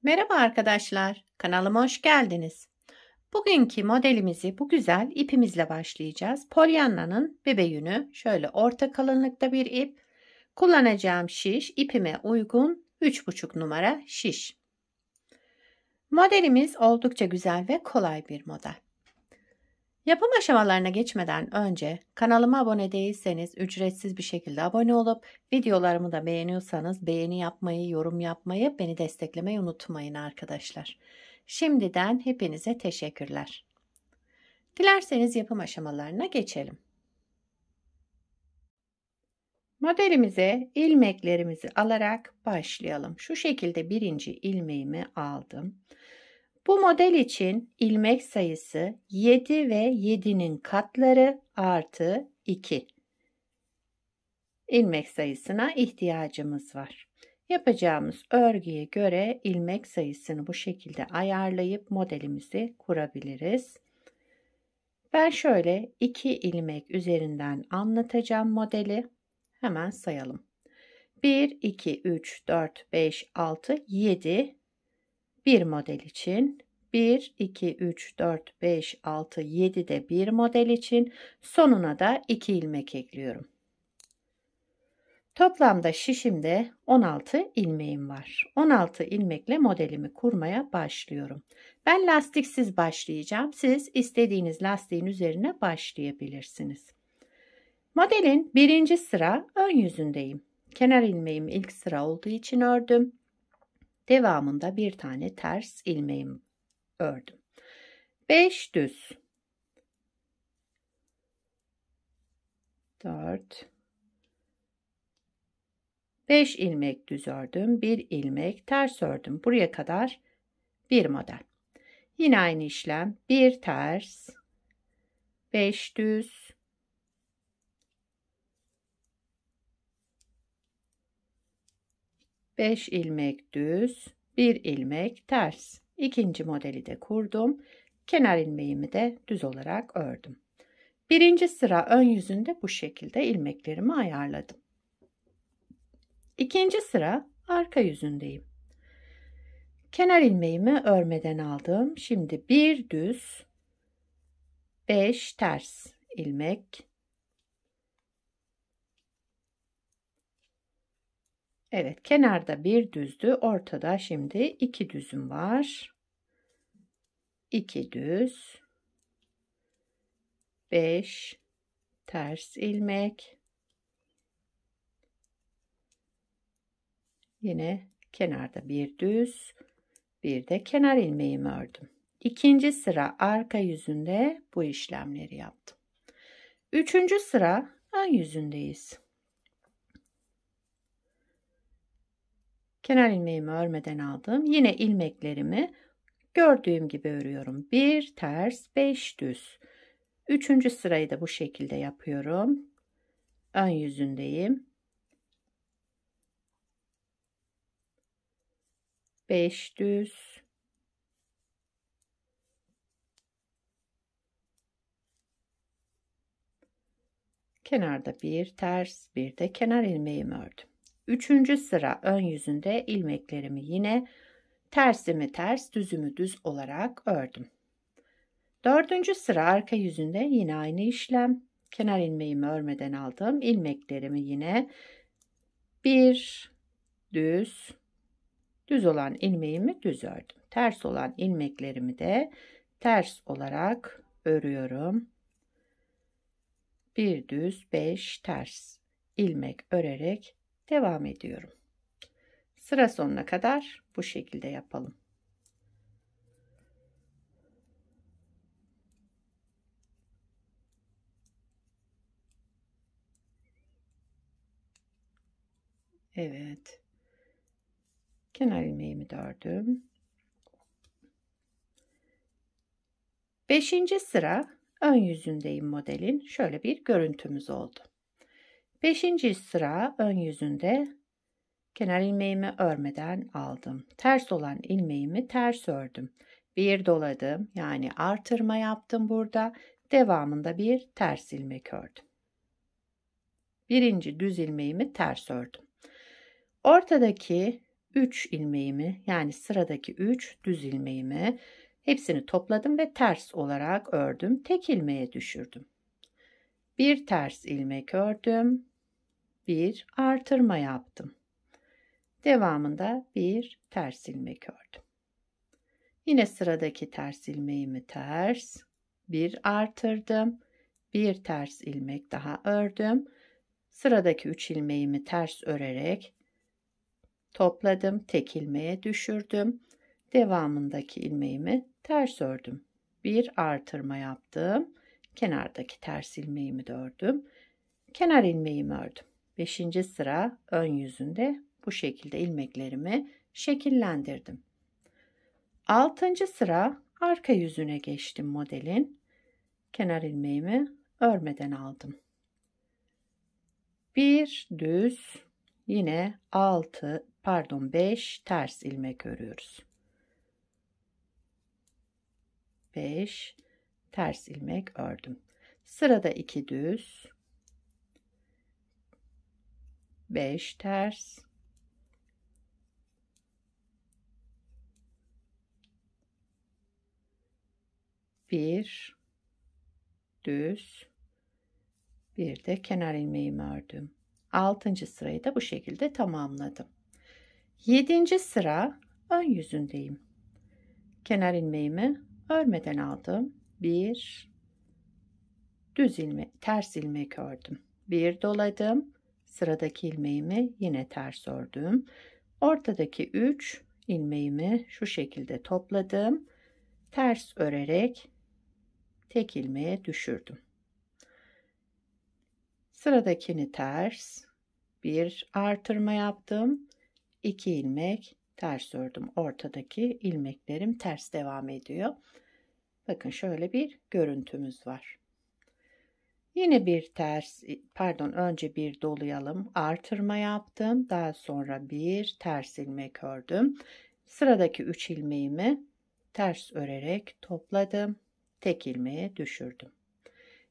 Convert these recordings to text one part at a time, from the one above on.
Merhaba arkadaşlar, kanalıma hoş geldiniz. Bugünkü modelimizi bu güzel ipimizle başlayacağız. Pollyanna'nın bebe yünü, şöyle orta kalınlıkta bir ip. Kullanacağım şiş ipime uygun 3,5 numara şiş. Modelimiz oldukça güzel ve kolay bir model. Yapım aşamalarına geçmeden önce kanalıma abone değilseniz ücretsiz bir şekilde abone olup videolarımı da beğeniyorsanız beğeni yapmayı, yorum yapmayı, beni desteklemeyi unutmayın arkadaşlar. Şimdiden hepinize teşekkürler. Dilerseniz yapım aşamalarına geçelim. Modelimize ilmeklerimizi alarak başlayalım. Şu şekilde birinci ilmeğimi aldım. Bu model için ilmek sayısı 7 ve 7'nin katları artı 2 ilmek sayısına ihtiyacımız var. Yapacağımız örgüye göre ilmek sayısını bu şekilde ayarlayıp modelimizi kurabiliriz. Ben şöyle 2 ilmek üzerinden anlatacağım modeli. Hemen sayalım. 1, 2, 3, 4, 5, 6, 7 bir model için. 1, 2, 3, 4, 5, 6, 7 de bir model için. Sonuna da 2 ilmek ekliyorum. Toplamda şişimde 16 ilmeğim var. 16 ilmekle modelimi kurmaya başlıyorum. Ben lastiksiz başlayacağım. Siz istediğiniz lastiğin üzerine başlayabilirsiniz. Modelin birinci sıra ön yüzündeyim. Kenar ilmeğim ilk sıra olduğu için ördüm. Devamında bir tane ters ilmeğim ördüm. 5 düz, 4, 5 ilmek düz ördüm, 1 ilmek ters ördüm. Buraya kadar bir model. Yine aynı işlem. 1 ters, 5 düz, 5 ilmek düz, 1 ilmek ters. İkinci modeli de kurdum. Kenar ilmeğimi de düz olarak ördüm. Birinci sıra ön yüzünde bu şekilde ilmeklerimi ayarladım. İkinci sıra arka yüzündeyim. Kenar ilmeğimi örmeden aldım. Şimdi bir düz, 5 ters ilmek. Evet, kenarda bir düzdü. Ortada şimdi 2 düzüm var. 2 düz, 5 ters ilmek. Yine kenarda bir düz, bir de kenar ilmeğimi ördüm. İkinci sıra arka yüzünde bu işlemleri yaptım. Üçüncü sıra ön yüzündeyiz. Kenar ilmeğimi örmeden aldım. Yine ilmeklerimi gördüğüm gibi örüyorum. 1 ters, 5 düz. Üçüncü sırayı da bu şekilde yapıyorum. Ön yüzündeyim. 5 düz. Kenarda bir ters, bir de kenar ilmeğimi ördüm. Üçüncü sıra ön yüzünde ilmeklerimi yine tersimi ters, düzümü düz olarak ördüm. Dördüncü sıra arka yüzünde yine aynı işlem. Kenar ilmeğimi örmeden aldım. İlmeklerimi yine bir düz, düz olan ilmeğimi düz ördüm. Ters olan ilmeklerimi de ters olarak örüyorum. Bir düz, 5 ters ilmek örerek devam ediyorum. Sıra sonuna kadar bu şekilde yapalım. Evet. Kenar ilmeğimi de ördüm. 5. sıra ön yüzündeyim modelin. Şöyle bir görüntümüz oldu. 5. sıra ön yüzünde kenar ilmeğimi örmeden aldım. Ters olan ilmeğimi ters ördüm. Bir doladım, yani artırma yaptım burada. Devamında bir ters ilmek ördüm. Birinci düz ilmeğimi ters ördüm. Ortadaki 3 ilmeğimi, yani sıradaki 3 düz ilmeğimi hepsini topladım ve ters olarak ördüm. Tek ilmeğe düşürdüm. Bir ters ilmek ördüm. Bir artırma yaptım. Devamında bir ters ilmek ördüm. Yine sıradaki ters ilmeğimi ters, bir artırdım, bir ters ilmek daha ördüm. Sıradaki 3 ilmeğimi ters örerek topladım, tek ilmeğe düşürdüm. Devamındaki ilmeğimi ters ördüm. Bir artırma yaptım. Kenardaki ters ilmeğimi de ördüm. Kenar ilmeğimi ördüm. 5. sıra ön yüzünde bu şekilde ilmeklerimi şekillendirdim. 6. sıra arka yüzüne geçtim modelin. Kenar ilmeğimi örmeden aldım. Bir düz, yine 5 ters ilmek örüyoruz. 5 ters ilmek ördüm. Sırada 2 düz, 5 ters, 1 düz, bir de kenar ilmeğimi ördüm. 6. sırayı da bu şekilde tamamladım. 7. sıra ön yüzündeyim. Kenar ilmeğimi örmeden aldım. Bir düz ilmek, ters ilmek ördüm. Bir doladım. Sıradaki ilmeğimi yine ters ördüm. Ortadaki 3 ilmeğimi şu şekilde topladım. Ters örerek tek ilmeğe düşürdüm. Sıradakini ters, bir artırma yaptım. 2 ilmek ters ördüm. Ortadaki ilmeklerim ters devam ediyor. Bakın şöyle bir görüntümüz var. Yine bir ters, önce bir dolayalım. Artırma yaptım. Daha sonra bir ters ilmek ördüm. Sıradaki 3 ilmeğimi ters örerek topladım. Tek ilmeğe düşürdüm.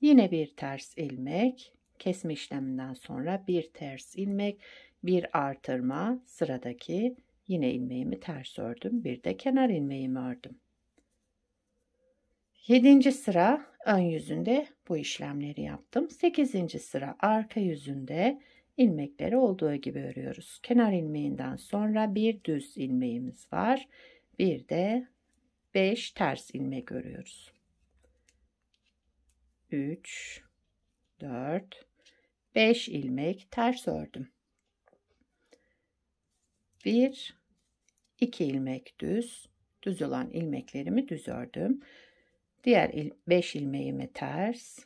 Yine bir ters ilmek, kesme işleminden sonra bir ters ilmek, bir artırma, sıradaki yine ilmeğimi ters ördüm. Bir de kenar ilmeğimi ördüm. 7. sıra ön yüzünde bu işlemleri yaptım. 8. sıra arka yüzünde ilmekleri olduğu gibi örüyoruz. Kenar ilmeğinden sonra bir düz ilmeğimiz var. Bir de 5 ters ilmek örüyoruz. 3 4 5 ilmek ters ördüm. 1 2 ilmek düz olan ilmeklerimi düz ördüm. Diğer 5 ilmeğimi ters,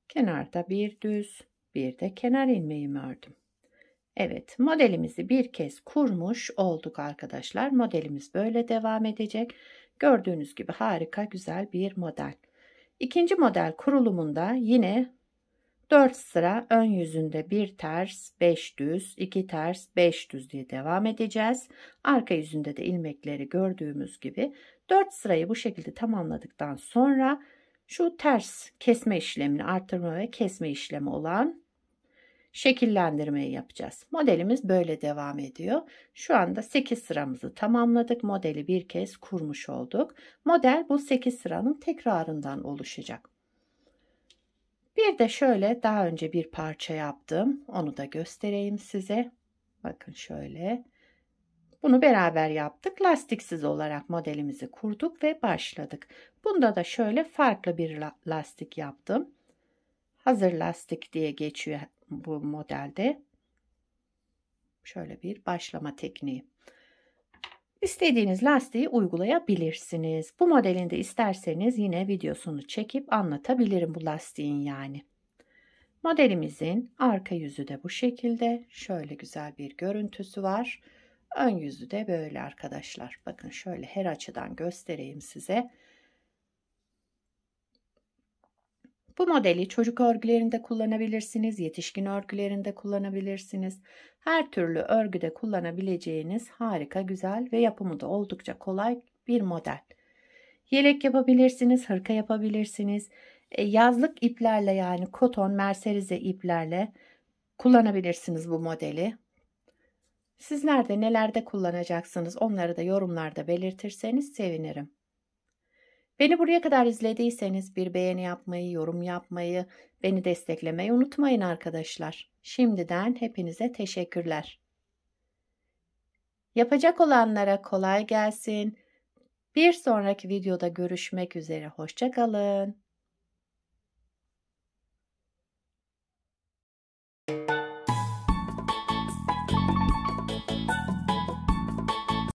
kenarda bir düz, bir de kenar ilmeğimi ördüm. Evet, modelimizi bir kez kurmuş olduk arkadaşlar. Modelimiz böyle devam edecek. Gördüğünüz gibi harika güzel bir model. İkinci model kurulumunda yine 4 sıra ön yüzünde bir ters, 5 düz, 2 ters, 5 düz diye devam edeceğiz. Arka yüzünde de ilmekleri gördüğümüz gibi 4 sırayı bu şekilde tamamladıktan sonra şu ters kesme işlemini, artırma ve kesme işlemi olan şekillendirmeyi yapacağız. Modelimiz böyle devam ediyor. Şu anda 8 sıramızı tamamladık. Modeli bir kez kurmuş olduk. Model bu 8 sıranın tekrarından oluşacak. Bir de şöyle daha önce bir parça yaptım. Onu da göstereyim size. Bakın şöyle. Bunu beraber yaptık. Lastiksiz olarak modelimizi kurduk ve başladık. Bunda da şöyle farklı bir lastik yaptım. Hazır lastik diye geçiyor bu modelde. Şöyle bir başlama tekniği. İstediğiniz lastiği uygulayabilirsiniz. Bu modelinde isterseniz yine videosunu çekip anlatabilirim bu lastiğin yani. Modelimizin arka yüzü de bu şekilde. Şöyle güzel bir görüntüsü var. Ön yüzü de böyle arkadaşlar. Bakın şöyle her açıdan göstereyim size. Bu modeli çocuk örgülerinde kullanabilirsiniz, yetişkin örgülerinde kullanabilirsiniz. Her türlü örgüde kullanabileceğiniz harika, güzel ve yapımı da oldukça kolay bir model. Yelek yapabilirsiniz, hırka yapabilirsiniz. Yazlık iplerle yani koton, merserize iplerle kullanabilirsiniz bu modeli. Sizler de nelerde kullanacaksınız onları da yorumlarda belirtirseniz sevinirim. Beni buraya kadar izlediyseniz bir beğeni yapmayı, yorum yapmayı, beni desteklemeyi unutmayın arkadaşlar. Şimdiden hepinize teşekkürler. Yapacak olanlara kolay gelsin. Bir sonraki videoda görüşmek üzere. Hoşça kalın.